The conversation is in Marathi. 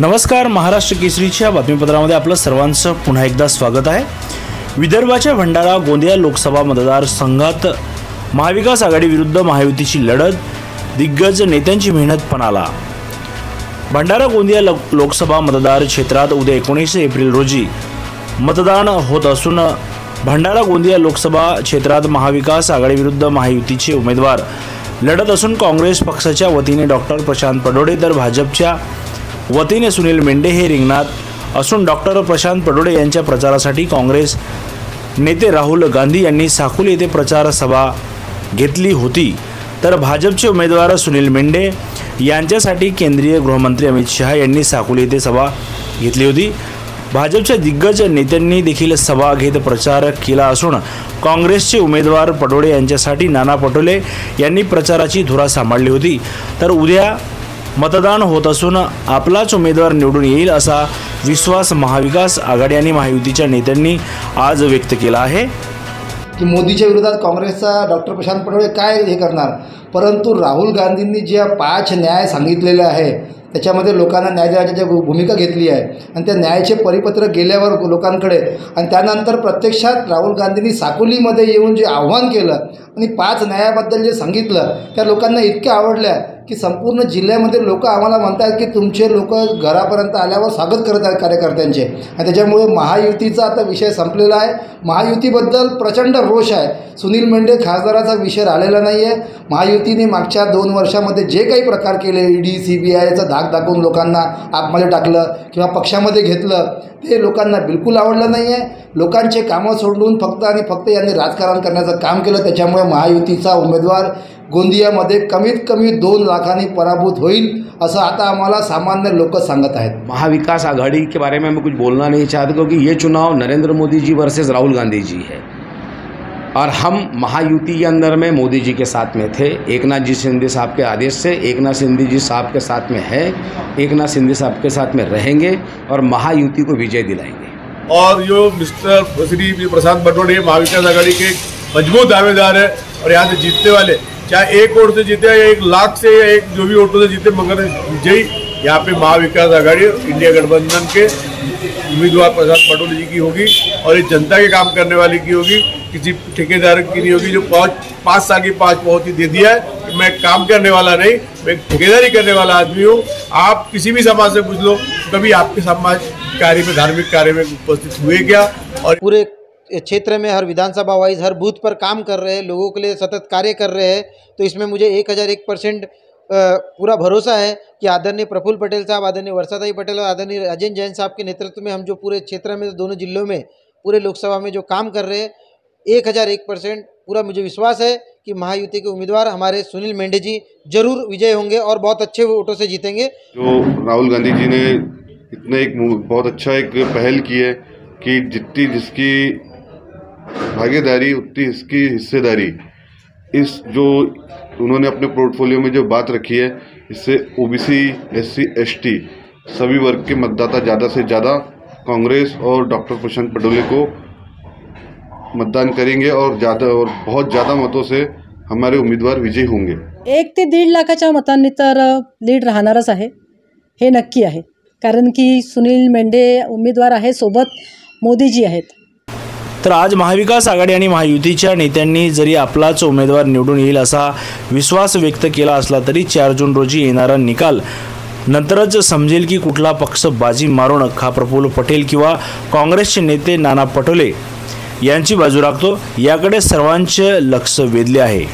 नमस्कार, महाराष्ट्र केसरीच्या बातमीपत्रामध्ये आपलं सर्वांचं पुन्हा एकदा स्वागत आहे। विदर्भाच्या भंडारा गोंदिया लोकसभा मतदारसंघात महाविकास आघाडी विरुद्ध महायुतीची लढत, दिग्गज नेत्यांची मेहनत पणाला। भंडारा गोंदिया लोकसभा मतदार क्षेत्रात उद्या 19 एप्रिल रोजी मतदान होत असून भंडारा गोंदिया लोकसभा क्षेत्रात महाविकास आघाडी विरुद्ध महायुतीचे उमेदवार लढत असून काँग्रेस पक्षाच्या वतीने डॉक्टर प्रशांत पडोळे तर भाजपच्या वतीने सुनील मेंढे हे रिंगणात असून डॉक्टर प्रशांत पडोळे यांच्या प्रचारासाठी काँग्रेस नेते राहुल गांधी यांनी साकोली येथे प्रचार सभा घेतली होती, तर भाजपचे उमेदवार सुनील मेंढे यांच्यासाठी केंद्रीय गृहमंत्री अमित शहा यांनी साकोली येथे सभा घेतली होती। भाजपच्या दिग्गज नेत्यांनी देखील सभा घेत प्रचार केला असून काँग्रेसचे उमेदवार पडोळे यांच्यासाठी नाना पटोले यांनी प्रचाराची धुरा सांभाळली होती, तर उद्या मतदान होत असून आपलाच उमेदवार निवडून येईल असा विश्वास महाविकास आघाडी आणि महायुतीच्या नेत्यांनी आज व्यक्त केला आहे। की मोदीच्या विरोधात काँग्रेसचा डॉक्टर प्रशांत पडोळे काय हे करणार, परंतु राहुल गांधींनी ज्या 5 न्याय सांगितलेले आहे त्याच्यामध्ये लोकांना न्याय देण्याची जी भूमिका घेतली आहे आणि त्या न्यायाचे परिपत्र गेल्यावर लोकांकडे आणि त्यानंतर प्रत्यक्षात राहुल गांधींनी साकोलीमध्ये येऊन जे आव्हान केलं आणि 5 न्यायाबद्दल जे सांगितलं त्या लोकांना इतके आवडल्या की संपूर्ण जिल्ह्यामध्ये लोक आम्हाला म्हणतात की तुमचे लोक घरापर्यंत आल्यावर स्वागत करत आहेत कार्यकर्त्यांचे, आणि त्याच्यामुळे महायुतीचा आता विषय संपलेला आहे। महायुतीबद्दल प्रचंड रोष आहे। सुनील मेंढे खासदाराचा विषय राहिलेला नाही आहे। महायुतीने मागच्या 2 वर्षामध्ये जे काही प्रकार केले, ईडी CBIचा धाक दाखवून लोकांना आतमध्ये टाकलं किंवा पक्षामध्ये घेतलं, ते लोकांना बिलकुल आवडलं नाही आहे। लोकांचे कामं सोडून फक्त आणि फक्त यांनी राजकारण करण्याचं काम केलं, त्याच्यामुळे महायुतीचा उमेदवार गोंदियामध्ये कमीत कमी 2 लाखांनी पराभूत होईल असं आता आम्हाला सामान्य लोक सांगत आहेत। महाविकास आघाड़ी के बारे में मैं कुछ बोलना नहीं चाहता क्योंकि ये चुनाव नरेंद्र मोदी जी वर्सेस राहुल गांधी जी है और हम महायुति के अंदर में मोदी जी के साथ में थे। एकनाथ जी शिंदे साहब के आदेश से एकनाथ शिंदे जी साहब के साथ में है, एकनाथ शिंदे साहब के साथ में रहेंगे और महायुति को विजय दिलाएंगे। और जो मिस्टर श्री प्रशांत पटोले महाविकास आघाड़ी के मजबूत दावेदार है और यहाँ से जीतने वाले, चाहे 1 वोट से जीते या 1 लाख से या एक जो भी वोटों से जीते, मगर विजयी यहाँ पे महाविकास आघाड़ी इंडिया गठबंधन के उम्मीदवार प्रशांत पटोले जी की होगी और ये जनता के काम करने वाले की होगी, किसी ठेकेदार की नहीं होगी जो 5 साल की 5 बहुत ही दे दिया है कि मैं काम करने वाला नहीं, मैं ठेकेदारी करने वाला आदमी हूँ। आप किसी भी समाज से पूछ लो, कभी आपके समाज कार्य में, धार्मिक कार्य में उपस्थित हुए क्या? और पूरे क्षेत्र में हर विधानसभा वाइज हर बूथ पर काम कर रहे हैं, लोगों के लिए सतत कार्य कर रहे हैं, तो इसमें मुझे 1001% पूरा भरोसा है कि आदरणीय प्रफुल्ल पटेल साहब, आदरणीय वर्षाताई पटेल और आदरणीय राजेंद्र जैन साहब के नेतृत्व में हम जो पूरे क्षेत्र में, दोनों जिलों में, पूरे लोकसभा में जो काम कर रहे हैं, 1001% पूरा मुझे विश्वास है कि महायुति के उम्मीदवार हमारे सुनील मेंढे जी जरूर विजय होंगे और बहुत अच्छे वोटों से जीतेंगे। जो राहुल गांधी जी ने इतने एक बहुत अच्छा एक पहल की है कि जितनी जिसकी भागीदारी उतनी इसकी हिस्सेदारी, इस जो उन्होंने अपने पोर्टफोलियो में जो बात रखी है, इससे OBC SC ST सभी वर्ग के मतदाता ज़्यादा से ज़्यादा कांग्रेस और डॉक्टर प्रशांत पटोले को मतदान करेंगे और बहुत ज़्यादा मतों से हमारे उम्मीदवार विजयी होंगे। 1 ते 1.5 लाखाच्या मतांनी तर लीड राहणारच आहे, हे नक्की आहे, कारण की सुनील मेंढे उमेदवार आहे, सोबत मोदीजी आहेत। तर आज महाविकास आघाडी आणि महायुतीच्या नेत्यांनी जरी आपलाच उमेदवार निवडून येईल असा विश्वास व्यक्त केला असला तरी 4 जून रोजी येणारा निकाल नंतरच समजेल की कुठला पक्ष बाजी मारून प्रफुल्ल पटेल किंवा काँग्रेसचे नेते नाना पटोले यांची बाजू राखतो, याकडे सर्वांचे लक्ष वेधले आहे।